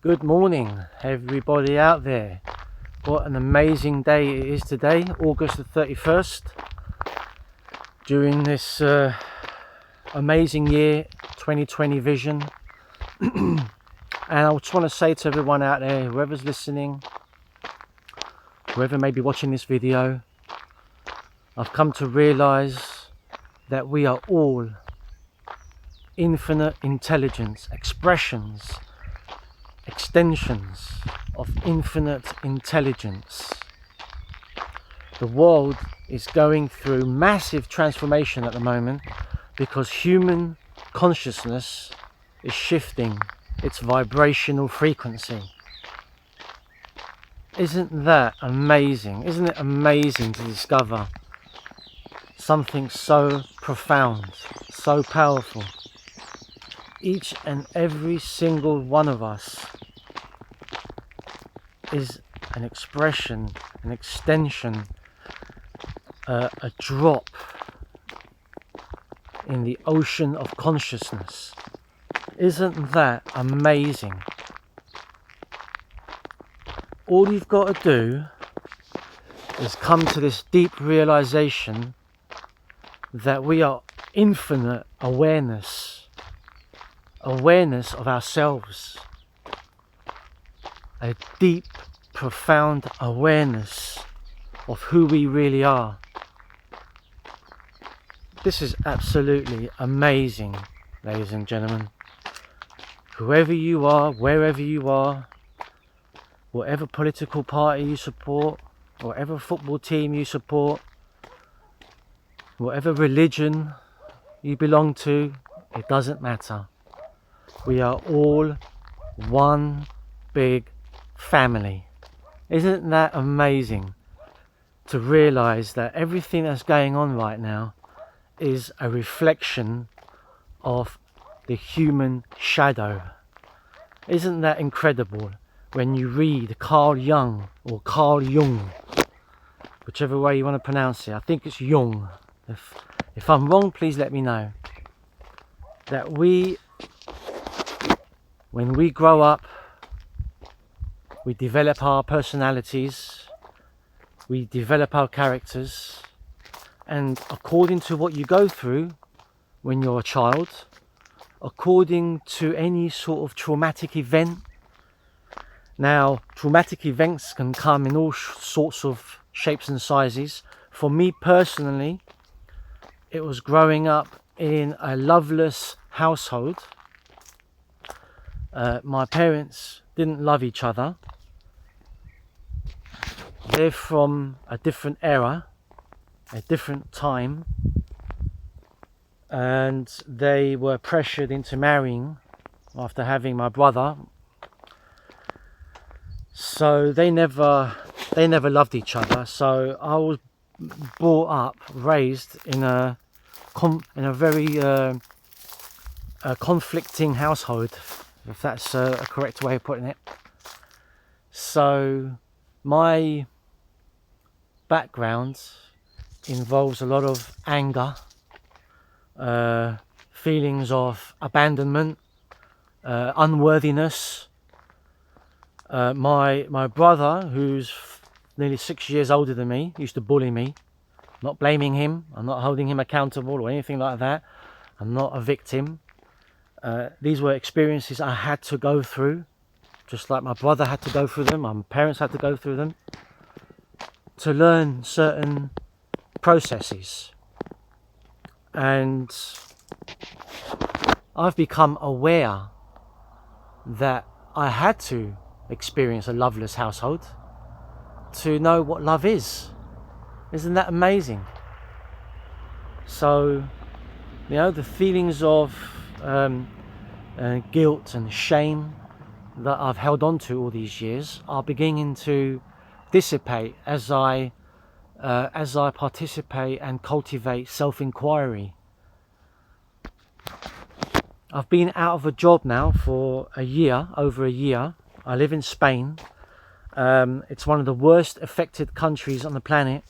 Good morning, everybody out there. What an amazing day it is today, August the 31st. During this amazing year, 2020 vision. And I just want to say to everyone out there, whoever's listening, whoever may be watching this video, I've come to realize that we are all infinite intelligence, expressions, extensions of infinite intelligence. The world is going through massive transformation at the moment because human consciousness is shifting its vibrational frequency. Isn't that amazing? Isn't it amazing to discover something so profound, so powerful? Each and every single one of us is an expression, an extension, a drop in the ocean of consciousness. Isn't that amazing? All you've got to do is come to this deep realization that we are infinite awareness of ourselves, a deep, profound awareness of who we really are. This is absolutely amazing, ladies and gentlemen. Whoever you are, wherever you are, whatever political party you support, whatever football team you support, whatever religion you belong to, it doesn't matter. We are all one big family. Isn't that amazing to realize that everything that's going on right now is a reflection of the human shadow? Isn't that incredible when you read Carl Jung or Carl Jung, whichever way you want to pronounce it? I think it's Jung. If I'm wrong, please let me know. That when we grow up, we develop our personalities, we develop our characters, and according to what you go through when you're a child, according to any sort of traumatic event. Now, traumatic events can come in all sorts of shapes and sizes. For me personally, it was growing up in a loveless household. My parents didn't love each other. They're from a different era, a different time, and they were pressured into marrying after having my brother. So they never loved each other. So I was brought up, raised in a very conflicting household, if that's a correct way of putting it. So my background involves a lot of anger, feelings of abandonment, unworthiness. My brother, who's nearly 6 years older than me, used to bully me. I'm not blaming him, I'm not holding him accountable or anything like that. I'm not a victim. These were experiences I had to go through, just like my brother had to go through them, my parents had to go through them, to learn certain processes. And I've become aware that I had to experience a loveless household to know what love is. Isn't that amazing? So, the feelings of guilt and shame that I've held on to all these years are beginning to dissipate as I participate and cultivate self-inquiry. I've been out of a job now for over a year. I live in Spain. It's one of the worst affected countries on the planet.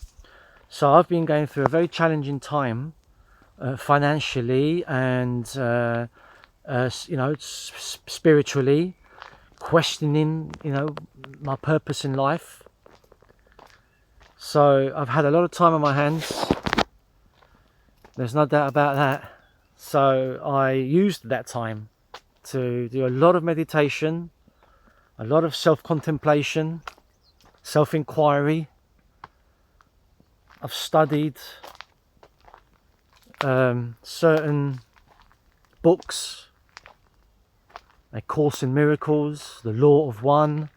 So I've been going through a very challenging time financially and spiritually, questioning, my purpose in life. So I've had a lot of time on my hands. There's no doubt about that. So I used that time to do a lot of meditation, a lot of self-contemplation, self-inquiry. I've studied certain books, A Course in Miracles, The Law of One,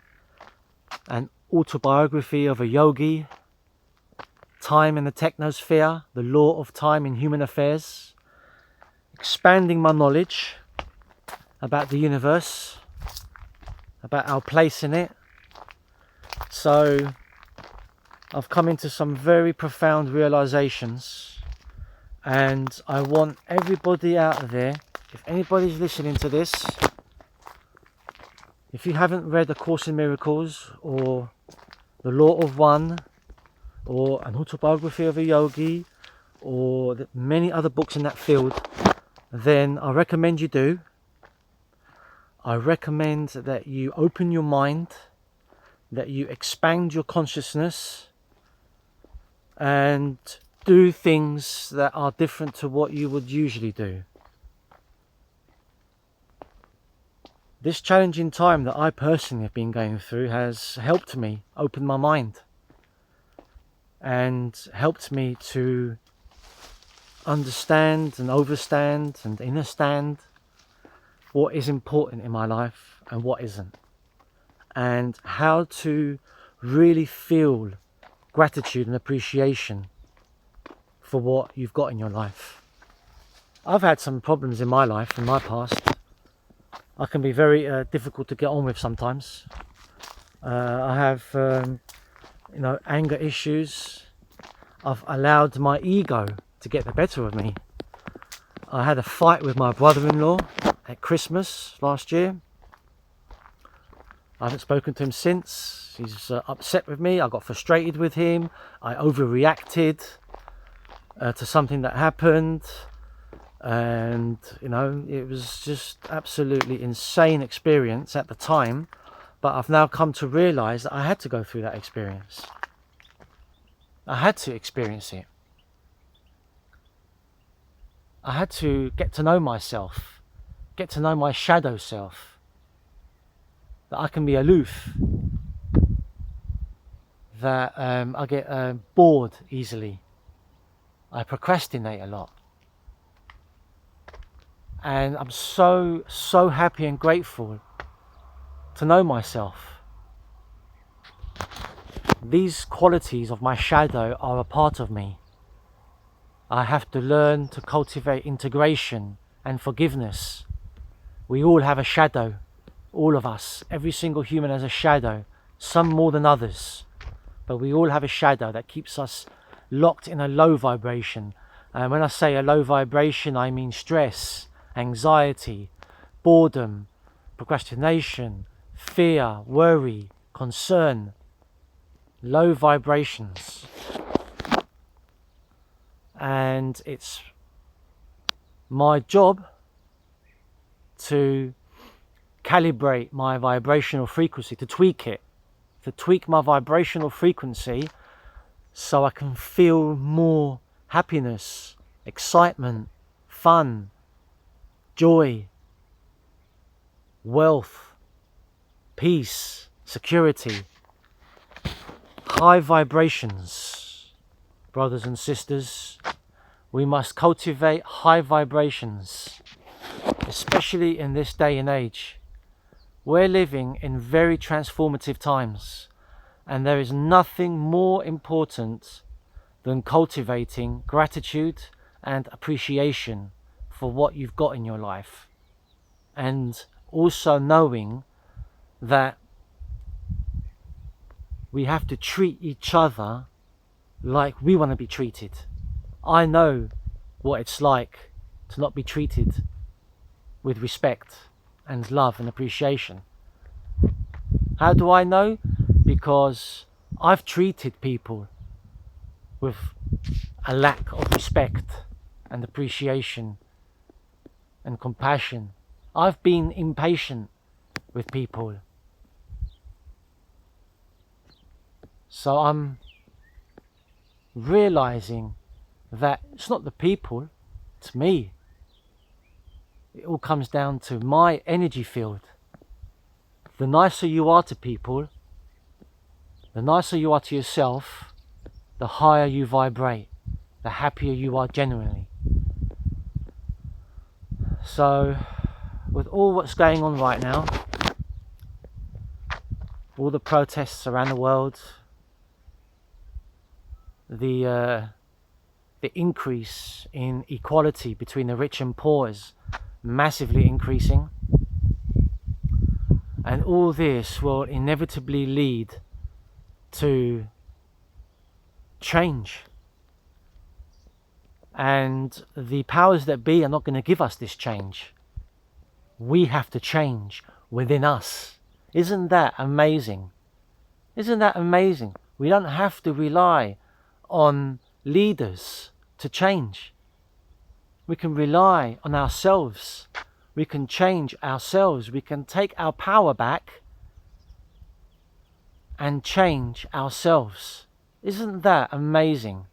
An Autobiography of a Yogi, Time in the Technosphere, The Law of Time in Human Affairs, expanding my knowledge about the universe, about our place in it. So I've come into some very profound realizations, and I want everybody out there, if anybody's listening to this, if you haven't read A Course in Miracles or The Law of One or An Autobiography of a Yogi or many other books in that field, then I recommend you do. I recommend that you open your mind, that you expand your consciousness and do things that are different to what you would usually do. This challenging time that I personally have been going through has helped me open my mind and helped me to understand and overstand and understand what is important in my life and what isn't, and how to really feel gratitude and appreciation for what you've got in your life. I've had some problems in my life, in my past. I can be very difficult to get on with sometimes. I have anger issues. I've allowed my ego to get the better of me. I had a fight with my brother-in-law at Christmas last year. I haven't spoken to him since. He's upset with me. I got frustrated with him. I overreacted to something that happened, and it was just absolutely insane experience at the time. But I've now come to realize that I had to go through that experience. I had to experience it. I had to get to know myself, get to know my shadow self, that I can be aloof, that I get bored easily, I procrastinate a lot. And I'm so happy and grateful to know myself. These qualities of my shadow are a part of me. I have to learn to cultivate integration and forgiveness. We all have a shadow, all of us. Every single human has a shadow, some more than others. But we all have a shadow that keeps us locked in a low vibration. And when I say a low vibration, I mean stress, anxiety, boredom, procrastination, fear, worry, concern. Low vibrations. And it's my job to calibrate my vibrational frequency, to tweak my vibrational frequency so I can feel more happiness, excitement, fun, joy, wealth, peace, security. High vibrations, brothers and sisters. We must cultivate high vibrations, especially in this day and age. We're living in very transformative times, and there is nothing more important than cultivating gratitude and appreciation for what you've got in your life, and also knowing that we have to treat each other like we want to be treated. I know what it's like to not be treated with respect and love and appreciation. How do I know? Because I've treated people with a lack of respect and appreciation and compassion. I've been impatient with people. So I'm realizing that it's not the people, it's me. It all comes down to my energy field. The nicer you are to people, the nicer you are to yourself, the higher you vibrate, the happier you are genuinely. So with all what's going on right now, all the protests around the world, the increase in equality between the rich and poor is massively increasing, and all this will inevitably lead to change. And the powers that be are not going to give us this change. We have to change within us. Isn't that amazing? Isn't that amazing? We don't have to rely on leaders to change. We can rely on ourselves. We can change ourselves. We can take our power back and change ourselves. Isn't that amazing?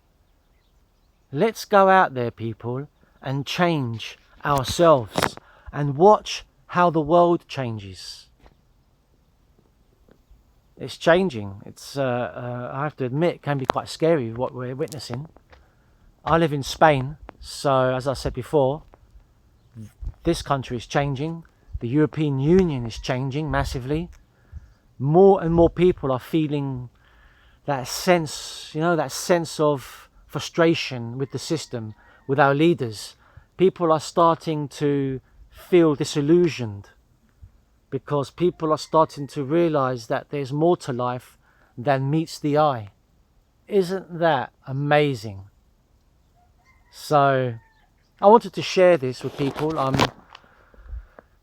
Let's go out there, people, and change ourselves and watch how the world changes. It's changing. It's I have to admit, it can be quite scary what we're witnessing. I live in Spain, so as I said before, this country is changing. The European Union is changing massively. More and more people are feeling that sense, that sense of frustration with the system, with our leaders. People are starting to feel disillusioned because people are starting to realize that there's more to life than meets the eye. Isn't that amazing? So I wanted to share this with people. I'm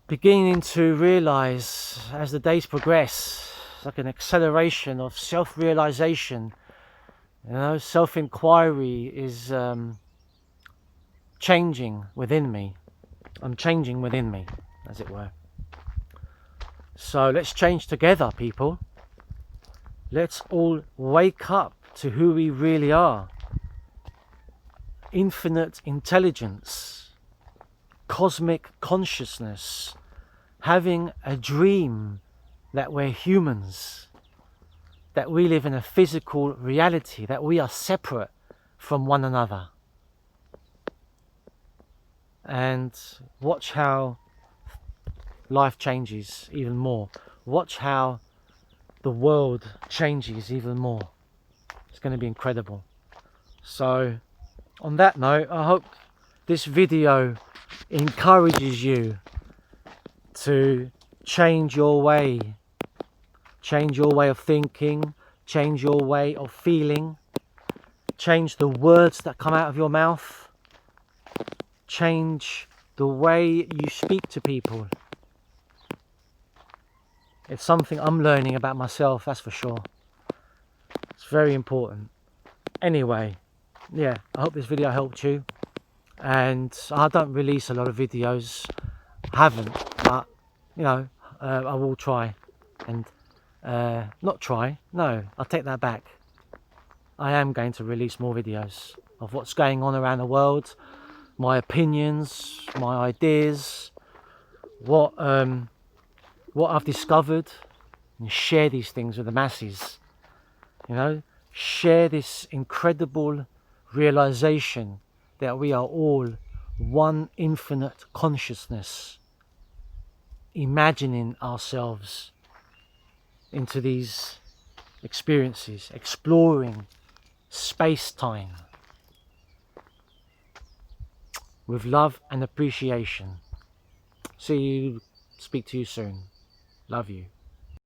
beginning to realize as the days progress, it's like an acceleration of self-realization. Self-inquiry is changing within me. I'm changing within me, as it were. So let's change together, people. Let's all wake up to who we really are. Infinite intelligence, cosmic consciousness, having a dream that we're humans, that we live in a physical reality, that we are separate from one another. And watch how life changes even more. Watch how the world changes even more. It's going to be incredible. So on that note, I hope this video encourages you to change your way of thinking, change your way of feeling, change the words that come out of your mouth, change the way you speak to people. It's something I'm learning about myself, that's for sure. It's very important. Anyway, yeah, I hope this video helped you. And I don't release a lot of videos, haven't, but I will try. And not try, no, I'll take that back. I am going to release more videos of what's going on around the world, my opinions, my ideas, what I've discovered, and share these things with the masses. Share this incredible realization that we are all one infinite consciousness, imagining ourselves into these experiences, exploring space-time with love and appreciation. Speak to you soon. Love you.